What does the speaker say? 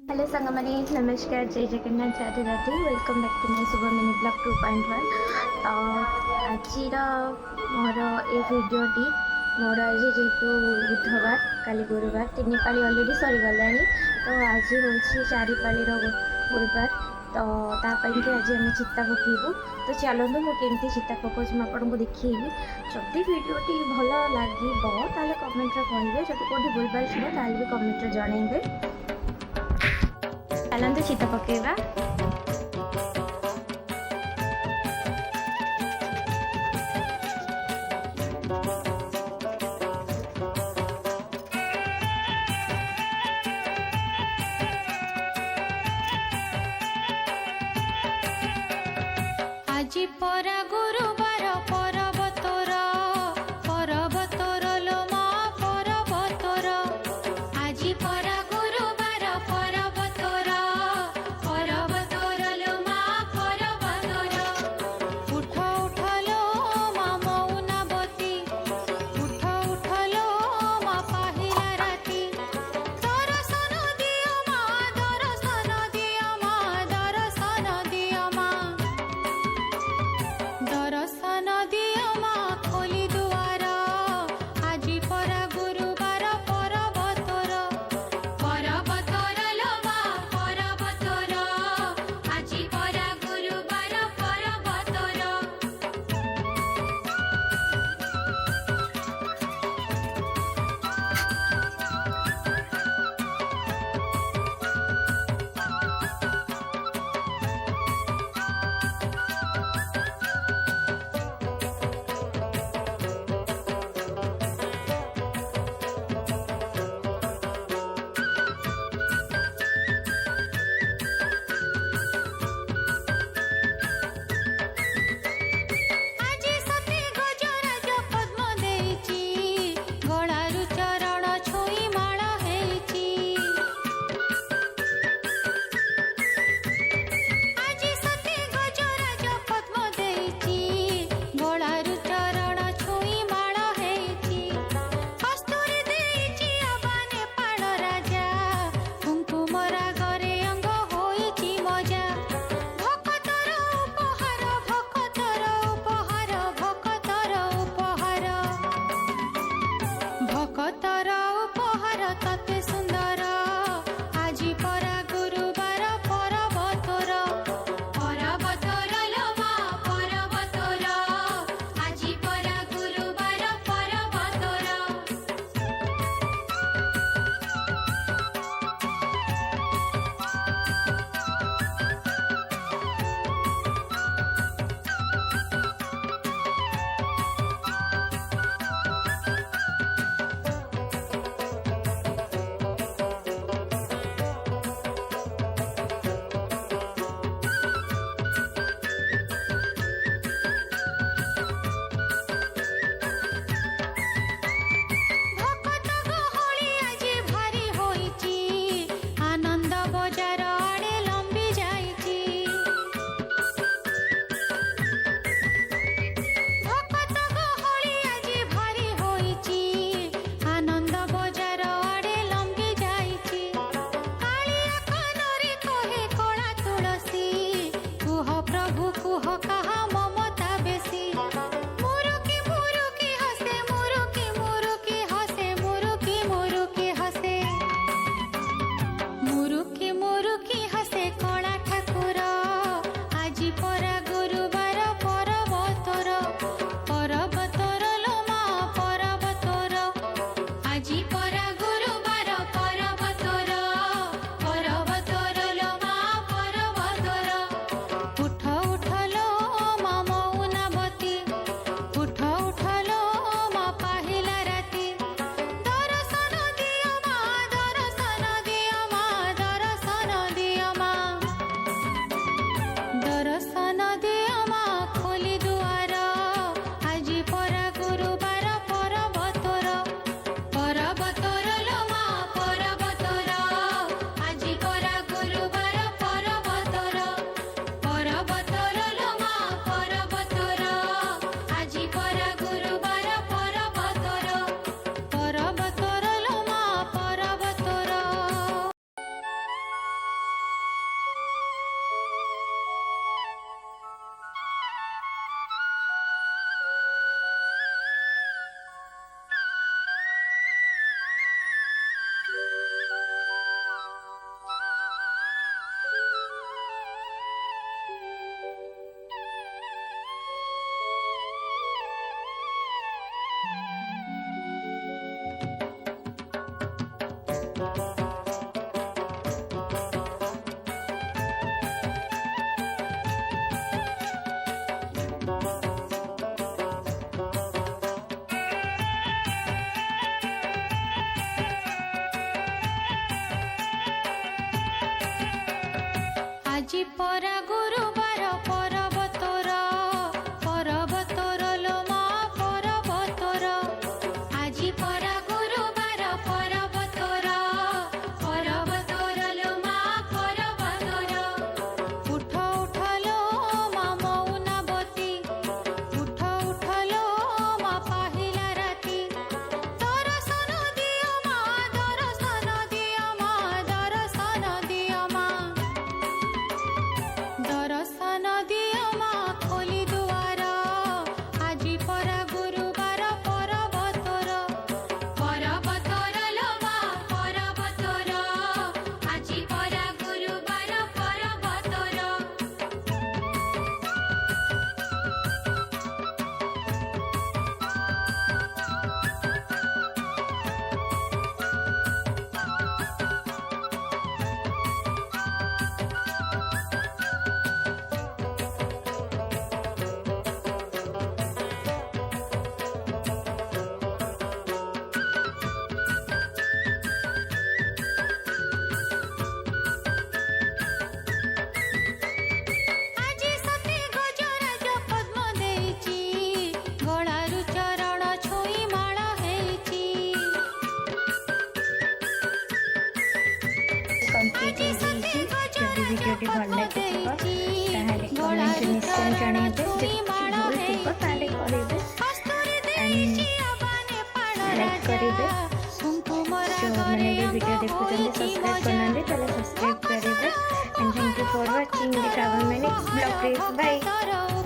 Hello सांगमानी नमस्कार जय Jagannath Radhe Radhe welcome back to my super mini blog 2.1 तो आज मोर ए भिडटी मोर आज जेहेतु बुधवार काली गुरुवार तीन पाली अलरेडी सरीगला तो आज हूँ चारिपाली गुरुवार तो तापाई कि आज आम चिता पकेबू तो चलतु मुझे चिता पकाऊँ आपको देखी जदि भिडटी भल लगे कमेंट कहे जब कौटी भूलभाल थोड़ा भी कमेंट जनइबे चलते चिता पकेबा। আজি পরা গুরুবার পরবতর পরবতর লোমা পরবতর আজি পরা গুরুবার পরবতর পরবতর লোমা পরবতর উঠ উঠলো মা মৌনাবতী উঠ উঠলো মা পাহিলা রাতি দর্শন দিও মা দর্শন দিও মা দর্শন দিও মা আজি পরা গুরুবার পর্বতর পর্বতর লো মা পর্বতর আজি পরা গুরুবার পর্বতর পর্বতর লো মা পর্বতর উঠ উঠলো মা মৌনাবতী উঠ উঠলো মা পাহিলা রাতি দর্শন দিও মা দর্শন দিও মা দর্শন দিও মা দর্শন দিও মা খোলি দুয়ার আজি পরা গুরুবার পর্বতর পর্বতর লো মা পর্বতর আজি পরা গুরুবার পর্বতর আজি সতে গজরাজ পদ্ম দেইছি গଳାରୁ চরণ ছুঁই মাଳ ହେଇଛି କମ୍ପ୍ଲିଟ୍ ହେଇଯାଇଛି। ଯଦି ଭିଡ଼ିଓଟି ଭଲ ଲାଗିଥିବ ତାହେଲେ କମେଣ୍ଟ ନିଶ୍ଚୟ ଜଣାଇବେ। ଯଦି ଭୁଲ ଥିବ ତାହେଲେ କହିବେ ଲାଇକ୍ କରିବେ। ଯେଉଁମାନେ ବି ଭିଡ଼ିଓ ଦେଖୁଛନ୍ତି ସବସ୍କ୍ରାଇବ୍ କରୁନାହାନ୍ତି ତାହେଲେ ସବସ୍କ୍ରାଇବ୍ କରିବେ। and thank you for watching the government block. Bye.